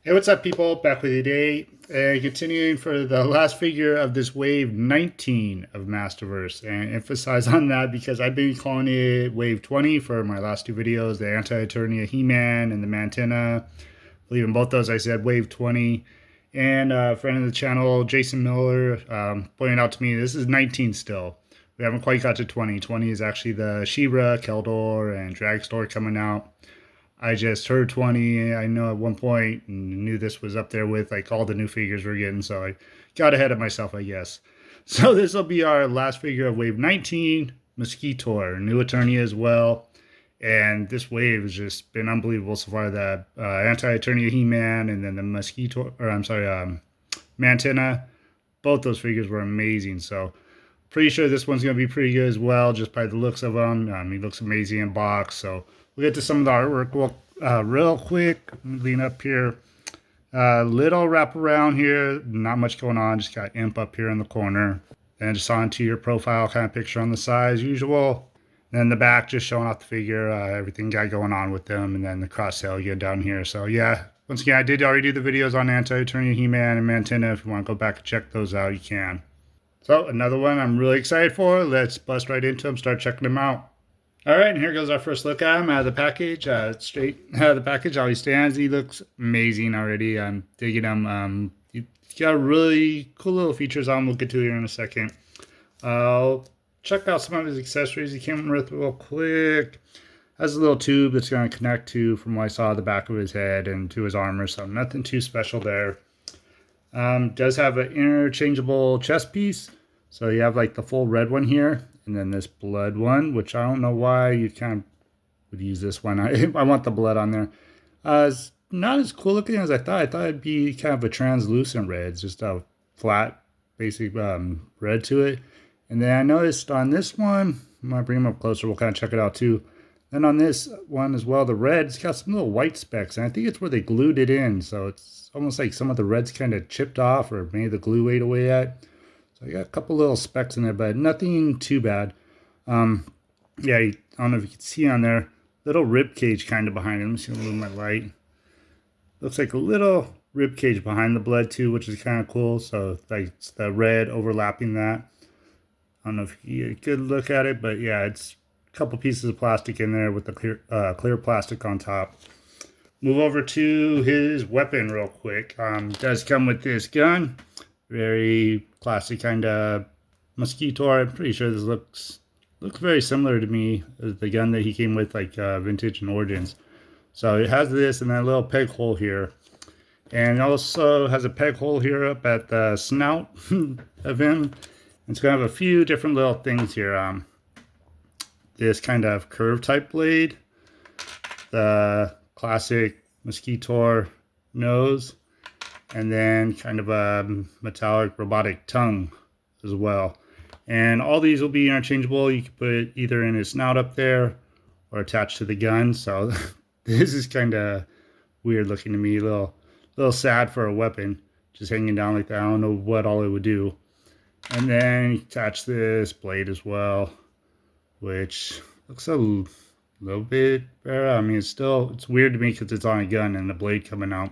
Hey, what's up, people? Back with you today, and continuing for the last figure of this wave 19 of Masterverse, and emphasize on that because I've been calling it wave 20 for my last two videos, the Anti-Eternia He-Man and the Mantenna. I believe in both those I said wave 20. And a friend of the channel, Jason Miller, pointed out to me this is 19 still. We haven't quite got to 20. 20 is actually the She-Ra, Keldor, and Dragstore coming out. I just heard 20. I know at one point and knew this was up there with like all the new figures we're getting, so I got ahead of myself, I guess. So this will be our last figure of wave 19, Mosquitor, new Eternia as well. And this wave has just been unbelievable so far. The Anti-Eternia He-Man and then the Mosquitor, or I'm sorry, Mantenna. Both those figures were amazing. So pretty sure this one's going to be pretty good as well, just by the looks of him. He looks amazing in box. So we'll get to some of the artwork real quick. Lean up here. Little wraparound here. Not much going on. Just got Imp up here in the corner. And just onto your profile kind of picture on the side as usual. Then the back just showing off the figure, everything got going on with them, and then the cross sale again down here. So yeah, once again, I did already do the videos on Anti-Eternia He-Man and Mantenna. If you want to go back and check those out, you can. So another one I'm really excited for. Let's bust right into them, start checking them out. All right, and here goes our first look at him out of the package. Straight out of the package, how he stands. He looks amazing already. I'm digging him. He's got really cool little features on him. We'll get to here in a second. Check out some of his accessories he came with real quick. Has a little tube that's going to connect to, from what I saw, the back of his head and to his armor, so nothing too special there. Does have an interchangeable chest piece, so you have like the full red one here, and then this blood one, which I don't know why you kind of would use this one. I want the blood on there. It's not as cool looking as I thought. I thought it'd be kind of a translucent red. It's just a flat, basic red to it. And then I noticed on this one, I might bring them up closer, we'll kind of check it out too. Then on this one as well, the red, it's got some little white specks, and I think it's where they glued it in. So it's almost like some of the red's kind of chipped off, or maybe the glue ate away at. So I got a couple little specks in there, but nothing too bad. Yeah, I don't know if you can see on there, little rib cage kind of behind it. Let me see a little my light. Looks like a little rib cage behind the blood too, which is kind of cool. So like it's the red overlapping that. I don't know if you get a good look at it, but yeah, it's a couple pieces of plastic in there with the clear plastic on top. Move over to his weapon real quick. Does come with this gun. Very classic kind of Mosquitor. I'm pretty sure this looks very similar to me as the gun that he came with, like Vintage and Origins. So it has this and that little peg hole here. And it also has a peg hole here up at the snout of him. It's going to have a few different little things here. This kind of curve type blade, the classic Mosquitor nose, and then kind of a metallic robotic tongue as well. And all these will be interchangeable. You can put it either in his snout up there or attached to the gun. So this is kind of weird looking to me. A little sad for a weapon, just hanging down like that. I don't know what all it would do. And then you attach this blade as well, which looks a little bit better. I mean, it's weird to me because it's on a gun and the blade coming out.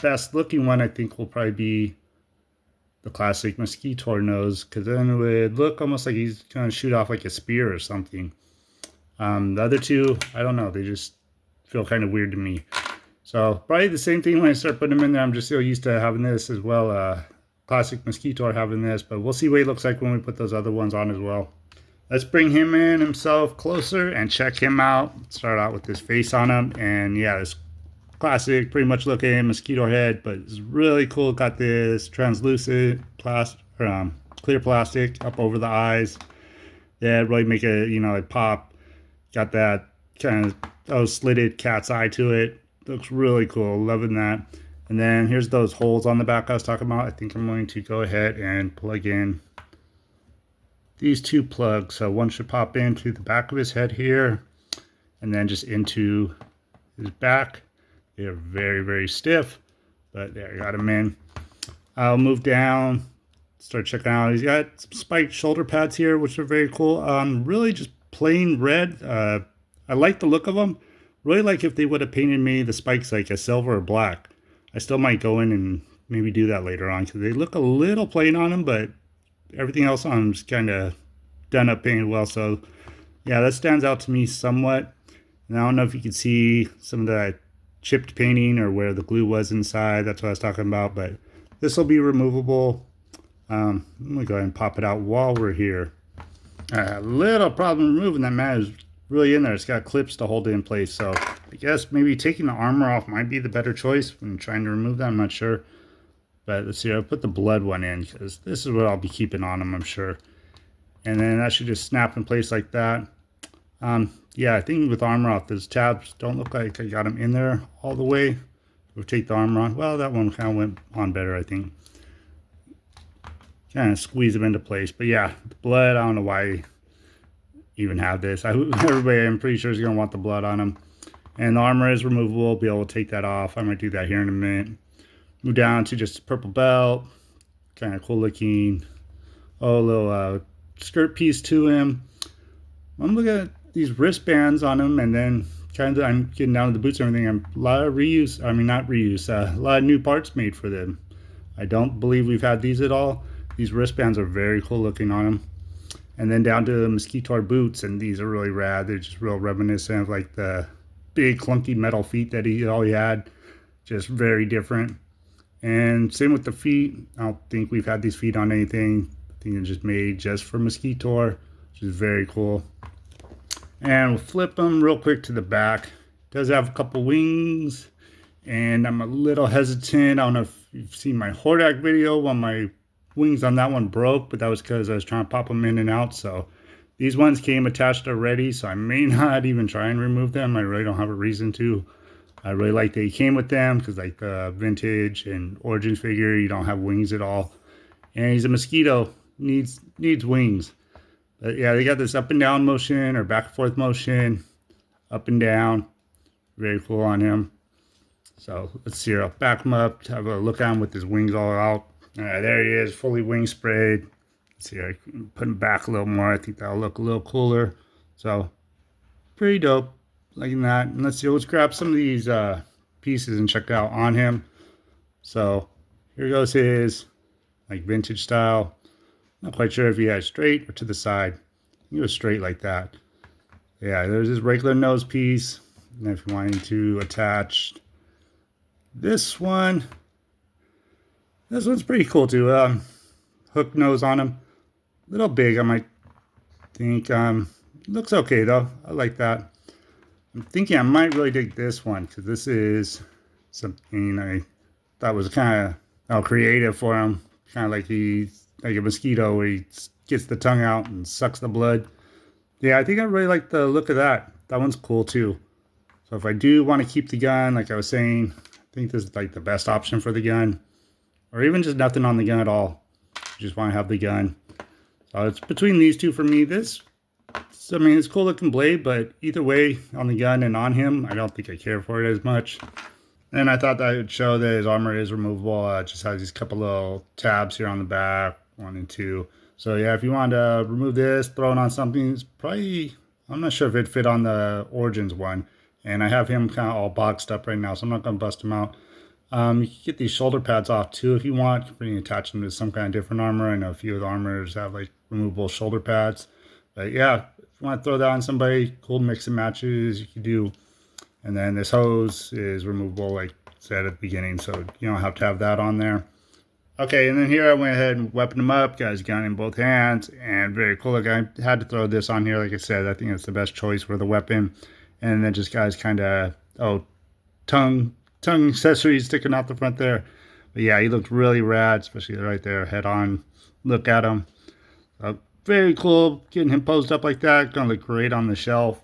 Best looking one, I think, will probably be the classic Mosquitor nose, because then it would look almost like he's going to shoot off like a spear or something. The other two, I don't know. They just feel kind of weird to me. So probably the same thing when I start putting them in there. I'm just so used to having this as well. Classic Mosquitor having this, but we'll see what he looks like when we put those other ones on as well. Let's bring him in himself closer and check him out. Start out with this face on him, and yeah, this classic pretty much looking Mosquito head, but it's really cool. Got this translucent clear plastic up over the eyes. Yeah, really make it, like pop. Got that kind of slitted cat's eye to it. Looks really cool. Loving that. And then here's those holes on the back I was talking about. I think I'm going to go ahead and plug in these two plugs. So one should pop into the back of his head here, and then just into his back. They're very, very stiff, but there, I got him in. I'll move down, start checking out. He's got some spiked shoulder pads here, which are very cool. Really just plain red. I like the look of them. Really like if they would have painted me the spikes like a silver or black. I still might go in and maybe do that later on because they look a little plain on them, but everything else on them is kind of done up painted well. So yeah, that stands out to me somewhat. And I don't know if you can see some of the chipped painting or where the glue was inside. That's what I was talking about, but this will be removable. I'm gonna go ahead and pop it out while we're here. A little problem removing that mat is really in there. It's got clips to hold it in place, so I guess maybe taking the armor off might be the better choice when trying to remove that. I'm not sure, but let's see. I'll put the blood one in because this is what I'll be keeping on them, I'm sure. And then that should just snap in place like that. Yeah, I think with armor off, those tabs don't look like I got them in there all the way. We'll take the armor on. Well, that one kind of went on better, I think. Kind of squeeze them into place. But yeah, the blood, I don't know why I even have this. Everybody, I'm pretty sure, is going to want the blood on them. And the armor is removable. Be able to take that off. I might do that here in a minute. Move down to just a purple belt. Kind of cool looking. Oh, a little skirt piece to him. I'm looking at these wristbands on him, and then kind of I'm getting down to the boots and everything. I'm a lot of reuse. I mean, not reuse. A lot of new parts made for them. I don't believe we've had these at all. These wristbands are very cool looking on them. And then down to the Mosquitor boots, and these are really rad. They're just real reminiscent of like the big clunky metal feet that he had. Just very different. And same with the feet. I don't think we've had these feet on anything. I think they're just made just for Mosquitor, which is very cool. And we'll flip them real quick to the back. It does have a couple wings, and I'm a little hesitant. I don't know if you've seen my Hordak video when my wings on that one broke, but that was because I was trying to pop them in and out. So these ones came attached already, so I may not even try and remove them. I really don't have a reason to. I really like that he came with them because like the vintage and origin figure, you don't have wings at all. And he's a Mosquito, needs wings. But yeah, they got this up and down motion or back and forth motion, up and down. Very cool on him. So let's see here. I'll back him up, have a look at him with his wings all out. All right, there he is, fully wing sprayed. Let's see here. I can put him back a little more. I think that'll look a little cooler. So pretty dope, liking that. And let's see. Let's grab some of these pieces and check out on him. So here goes his like vintage style. Not quite sure if he had straight or to the side. He was straight like that. Yeah, there's his regular nose piece. And if you're wanting to attach this one's pretty cool too. Hook nose on him. A little big, I might think. Looks okay though. I like that. I'm thinking I might really dig this one because this is something I thought was kind of creative for him. Kind of like he's like a mosquito where he gets the tongue out and sucks the blood. Yeah, I think I really like the look of that. That one's cool too. So if I do want to keep the gun, like I was saying, I think this is like the best option for the gun. Or even just nothing on the gun at all. You just want to have the gun. So it's between these two for me. I mean, it's a cool looking blade, but either way, on the gun and on him, I don't think I care for it as much. And I thought that I would show that his armor is removable. It just has these couple little tabs here on the back, 1 and 2. So yeah, if you want to remove this, throw it on something, it's probably, I'm not sure if it'd fit on the Origins one. And I have him kind of all boxed up right now, so I'm not going to bust him out. You can get these shoulder pads off too if you want. You can attach them to some kind of different armor. I know a few of the armors have like removable shoulder pads. But yeah, if you want to throw that on somebody, cool mix and matches you can do. And then this hose is removable, like I said at the beginning, so you don't have to have that on there. Okay, and then here I went ahead and weaponed him up, got his gun in both hands, and very cool. Like I had to throw this on here, like I said. I think it's the best choice for the weapon. And then just guys kind of, tongue accessories sticking out the front there. But yeah, he looked really rad, especially right there, head on. Look at him. Very cool, getting him posed up like that. Gonna look great on the shelf.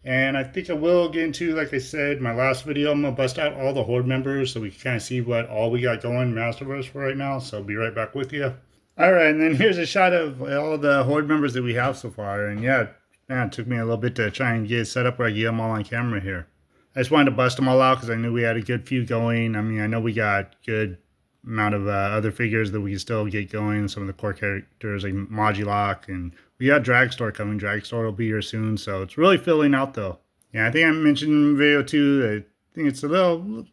And I think I will get into, like I said, my last video, I'm going to bust out all the Horde members so we can kind of see what all we got going Masterverse for right now. So I'll be right back with you. Alright, and then here's a shot of all the Horde members that we have so far. And yeah, man, it took me a little bit to try and get it set up where I get them all on camera here. I just wanted to bust them all out because I knew we had a good few going. I mean, I know we got good amount of other figures that we can still get going. Some of the core characters like Modulok, and we got Dragstore coming. Dragstore will be here soon, so it's really filling out though. Yeah, I think I mentioned in the video too that think it's a little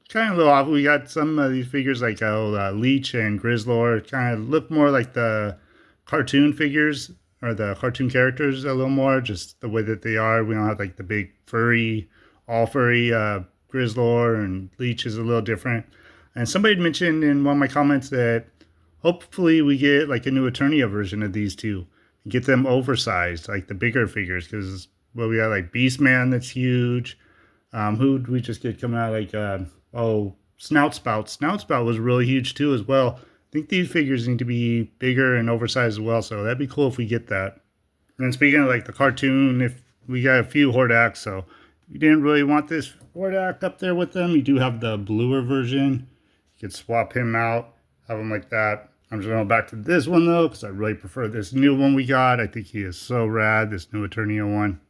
off. We got some of these figures like Leech and Grizzlord kind of look more like the cartoon figures or the cartoon characters a little more, just the way that they are. We don't have like the big furry, all furry Grizzlord, and Leech is a little different. And somebody had mentioned in one of my comments that hopefully we get like a new Eternia version of these two. Get them oversized, like the bigger figures, because well, we got like Beastman that's huge. Who did we just get coming out? Like, Snout Spout. Snout Spout was really huge too, as well. I think these figures need to be bigger and oversized as well, so that'd be cool if we get that. And speaking of like the cartoon, if we got a few Hordaks, so you didn't really want this Hordak up there with them, you do have the bluer version. You could swap him out, have him like that. I'm just going back to this one though, because I really prefer this new one we got. I think he is so rad, this new Eternia one.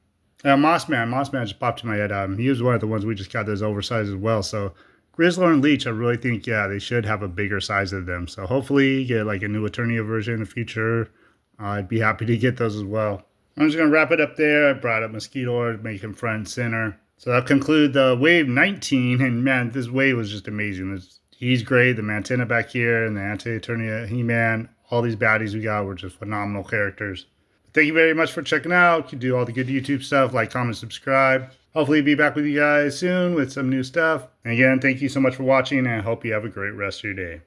Mossman just popped in my head. He was one of the ones we just got those oversized as well. So Grizzler and Leech, I really think, yeah, they should have a bigger size of them. So hopefully get like a new Eternia version in the future. I'd be happy to get those as well. I'm just going to wrap it up there. I brought up Mosquitor to make him front and center. So that'll conclude the wave 19. And man, this wave was just amazing. He's great. The Mantenna back here and the Anti-Eternia He-Man. All these baddies we got were just phenomenal characters. Thank you very much for checking out. You can do all the good YouTube stuff, like, comment, subscribe. Hopefully be back with you guys soon with some new stuff. And again, thank you so much for watching, and I hope you have a great rest of your day.